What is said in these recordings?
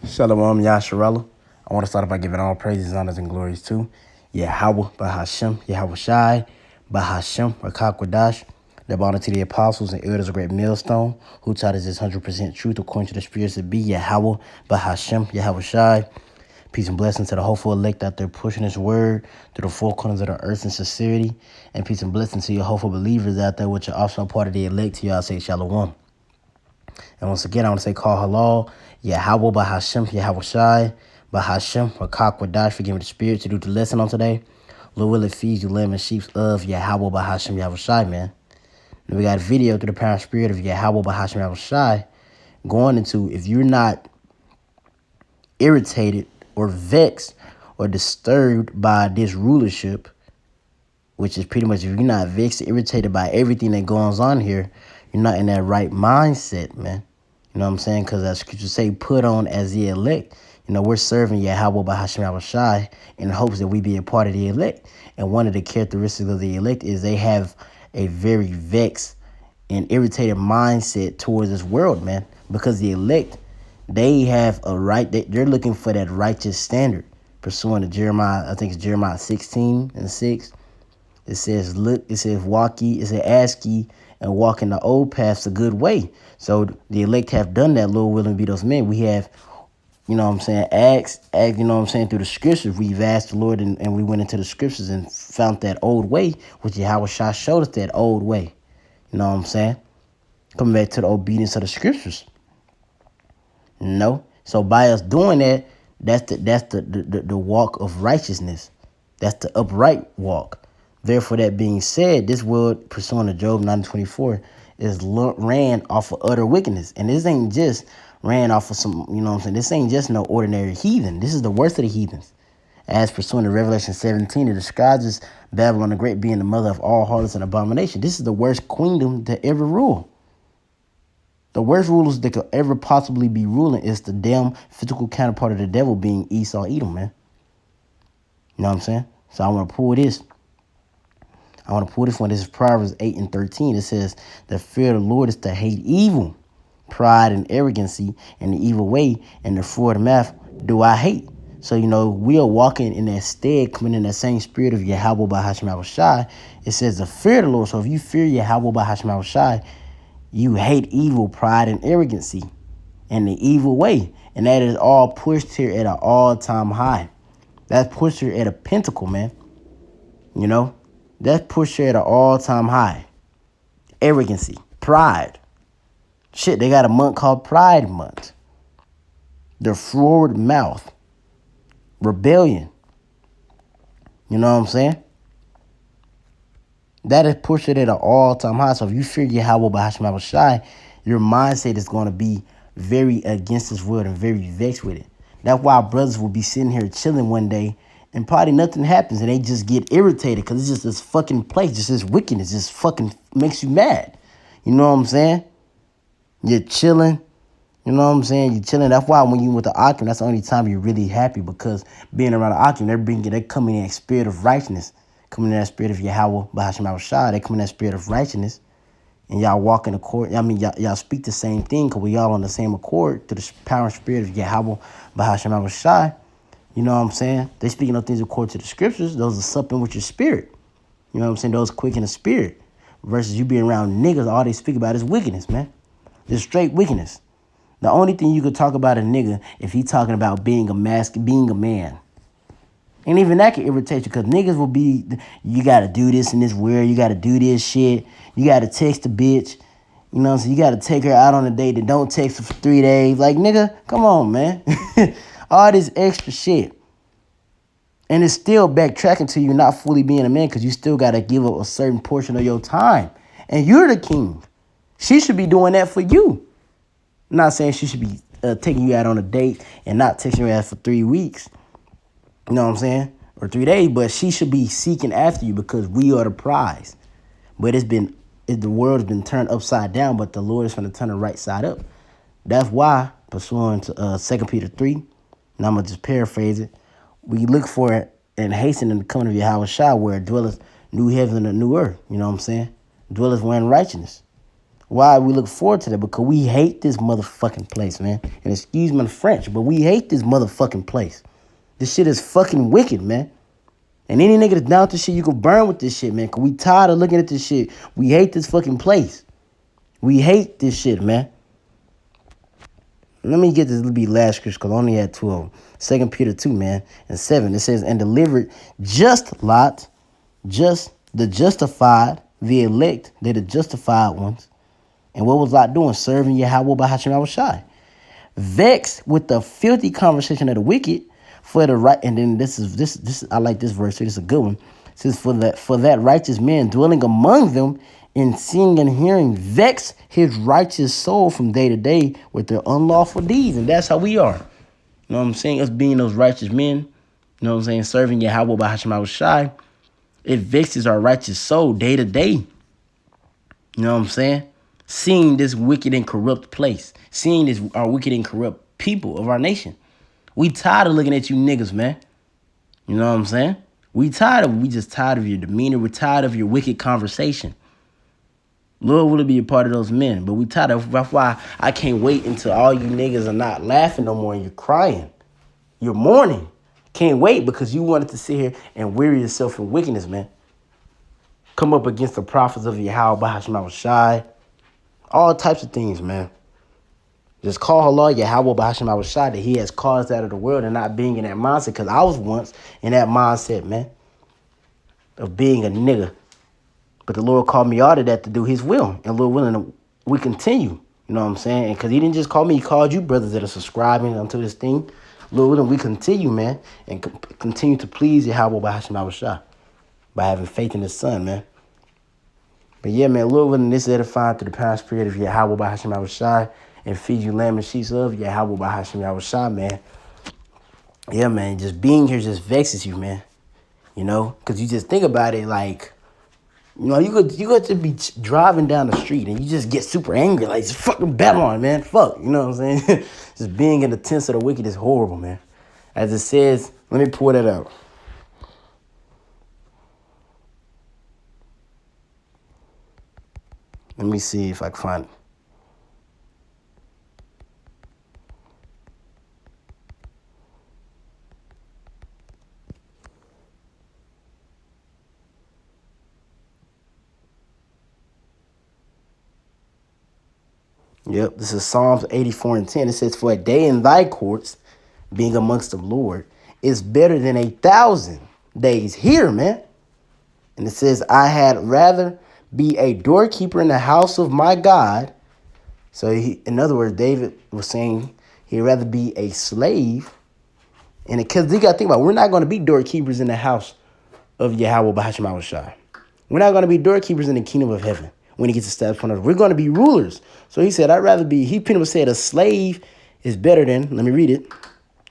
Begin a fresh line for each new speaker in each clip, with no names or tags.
Shalom Yasharella. I want to start by giving all praises, honors, and glories to Yahweh, Bahashem, Yahweh Shai, Bahashem, Rakakwadash, the honor to the apostles and elders of great millstone, who taught us this 100% truth according to the spirits to be Yahweh, Bahashem, Yahweh Shai. Peace and blessings to the hopeful elect out there pushing his word to the four corners of the earth in sincerity. And peace and blessings to your hopeful believers out there which are also part of the elect. To y'all say shalom. And once again, I want to say call halal, Yahweh Bahashem, Yahweh Shai, Bahashem, Rakakwadash, forgive me the spirit to do the lesson on today. Lord will it feed you lamb and sheep of Yahweh Bahashem, Yahweh Shai, man. And we got a video through the power and spirit of Yahweh Bahashem, Yahweh Shai going into if you're not irritated or vexed or disturbed by this rulership, which is pretty much if you're not vexed, irritated by everything that goes on here, you're not in that right mindset, man. You know what I'm saying? Because as scriptures say, put on as the elect. You know, we're serving Yahweh Bahashem Yahweh Shai in hopes that we be a part of the elect. And one of the characteristics of the elect is they have a very vexed and irritated mindset towards this world, man. Because the elect, they have a right, they're looking for that righteous standard. Pursuing to Jeremiah, I think it's Jeremiah 16:6. It says, look, it says, walk ye, it says, ask ye, and walk in the old paths a good way. So the elect have done that, Lord willing be those men. We have, you know what I'm saying, asked, you know what I'm saying, through the scriptures. We've asked the Lord and we went into the scriptures and found that old way, which Yahweh Shai showed us that old way. You know what I'm saying? Coming back to the obedience of the scriptures. No. So by us doing that, that's the walk of righteousness. That's the upright walk. Therefore, that being said, this world, pursuing to Job 9:24, is ran off of utter wickedness. And this ain't just ran off of some, you know what I'm saying? This ain't just no ordinary heathen. This is the worst of the heathens. As pursuing to Revelation 17, it describes this Babylon the Great being the mother of all harlots and abomination. This is the worst queendom to ever rule. The worst rulers that could ever possibly be ruling is the damn physical counterpart of the devil being Esau, Edom, man. You know what I'm saying? So I want to pull this. I want to pull this one. This is Proverbs 8:13. It says, the fear of the Lord is to hate evil, pride and arrogancy, and the evil way, and the forward mouth do I hate. So, you know, we are walking in that stead, coming in that same spirit of Yahweh Bahashem Yahweh Shai. It says the fear of the Lord. So if you fear Yahweh Bahashem Yahweh Shai, you hate evil, pride, and arrogancy, and the evil way. And that is all pushed here at an all-time high. That's pushed here at a pinnacle, man. You know? That's pushed here at an all-time high. Arrogancy, pride. Shit, they got a month called Pride Month. The forward mouth. Rebellion. You know what I'm saying? That is pushed it at an all-time high. So if you fear Yahweh Bahashem Yahweh Shai, your mindset is going to be very against this world and very vexed with it. That's why brothers will be sitting here chilling one day and probably nothing happens and they just get irritated because it's just this fucking place, just this wickedness, just fucking makes you mad. You know what I'm saying? You're chilling. You know what I'm saying? You're chilling. That's why when you with the Akim, that's the only time you're really happy, because being around the Akim, they're coming in that spirit of righteousness, coming in that spirit of Yahweh Bahashem Yahweh Shai. They come in that spirit of righteousness, and y'all walk in accord. I mean, y'all speak the same thing because we all on the same accord to the power and spirit of Yahweh Bahashem Yahweh Shai. You know what I'm saying? They speaking of things according to the scriptures. Those are supping with your spirit. You know what I'm saying? Those quick in the spirit. Versus you being around niggas, all they speak about is wickedness, man. Just straight wickedness. The only thing you could talk about a nigga if he talking about being a man. And even that can irritate you because niggas will be, you got to do this in this weird. You got to do this shit. You got to text a bitch. You know what I'm saying? You got to take her out on a date that don't text her for 3 days. Like, nigga, come on, man. All this extra shit. And it's still backtracking to you not fully being a man because you still got to give up a certain portion of your time. And you're the king. She should be doing that for you. I'm not saying she should be taking you out on a date and not texting your ass for 3 weeks. You know what I'm saying? Or 3 days. But she should be seeking after you because we are the prize. But the world has been turned upside down, but the Lord is going to turn the right side up. That's why, pursuant to 2 Peter 3, and I'm going to just paraphrase it, we look for it and hasten in the coming of Yahweh Shai, where dwelleth new heaven and a new earth. You know what I'm saying? Dwelleth wherein righteousness. Why we look forward to that? Because we hate this motherfucking place, man. And excuse my French, but we hate this motherfucking place. This shit is fucking wicked, man. And any nigga that's down with this shit, you can burn with this shit, man. Because we tired of looking at this shit. We hate this fucking place. We hate this shit, man. Let me get this little bit last scripture because I only had 2 of them. 2 Peter 2, man, and 7. It says, and delivered just Lot, just the justified, the elect, they're the justified ones. And what was Lot doing? Serving Yahweh by Hashem Yahushai. Vexed with the filthy conversation of the wicked for the right. And then this I like this verse. This is a good one. It says, for that righteous man dwelling among them in seeing and hearing vex his righteous soul from day to day with their unlawful deeds. And that's how we are. You know what I'm saying? Us being those righteous men, you know what I'm saying? Serving Yahweh by Hashem Yahushai. It vexes our righteous soul day to day. You know what I'm saying? Seeing this wicked and corrupt place. Seeing this our wicked and corrupt people of our nation. We tired of looking at you niggas, man. You know what I'm saying? We just tired of your demeanor. We're tired of your wicked conversation. Lord will be a part of those men. But we tired of, that's why I can't wait until all you niggas are not laughing no more and you're crying. You're mourning. Can't wait because you wanted to sit here and weary yourself in wickedness, man. Come up against the prophets of Yahweh by Hashem Shai. All types of things, man. Just call Allah Yahweh by Hashem Shai that he has called us out of the world and not being in that mindset. Because I was once in that mindset, man, of being a nigga. But the Lord called me out of that to do his will. And Lord willing, we continue. You know what I'm saying? Because he didn't just call me. He called you brothers that are subscribing unto this thing. Lord willing, we continue, man. And continue to please Yahweh by Hashem Shai. By having faith in his son, man. But yeah, man, Lord willing, this is edifying through the power spirit of Yahweh by Hashem Shai. And feed you lamb and sheep of Yahweh by Hashem Shai, man. Yeah, man. Just being here just vexes you, man. You know? Because you just think about it like... You know, you could just be driving down the street and you just get super angry. Like, it's fucking Babylon, man. Fuck. You know what I'm saying? Just being in the tents of the wicked is horrible, man. As it says, let me pull that out. Let me see if I can find it. Yep, this is Psalms 84:10. It says, for a day in thy courts, being amongst the Lord, is better than 1,000 days here, man. And it says, I had rather be a doorkeeper in the house of my God. So, in other words, David was saying he'd rather be a slave. And because you got to think about it, we're not going to be doorkeepers in the house of Yahweh Bahashim Shai. We're not going to be doorkeepers in the kingdom of heaven. When he gets established on earth, we're going to be rulers. So he said, I'd rather be, he pretty much said a slave is better than, let me read it,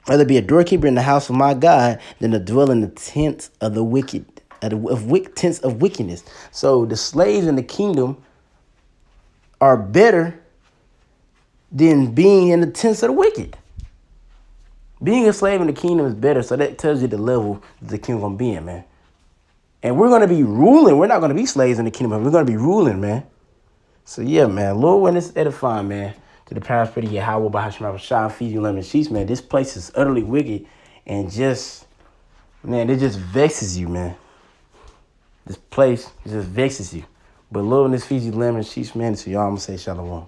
rather be a doorkeeper in the house of my God than to dwell in the tents of the wicked, tents of wickedness. So the slaves in the kingdom are better than being in the tents of the wicked. Being a slave in the kingdom is better. So that tells you the level that the kingdom going to be in, man. And we're going to be ruling. We're not going to be slaves in the kingdom. We're going to be ruling, man. So, yeah, man. Lord, when it's edifying, man, to the power of Yahweh, by Hashem, Shah, feed you lemon sheets, man. This place is utterly wicked and just, man, it just vexes you, man. This place just vexes you. But Lord, when this feeds you lemon sheets, man, so y'all, I'm going to say shalom.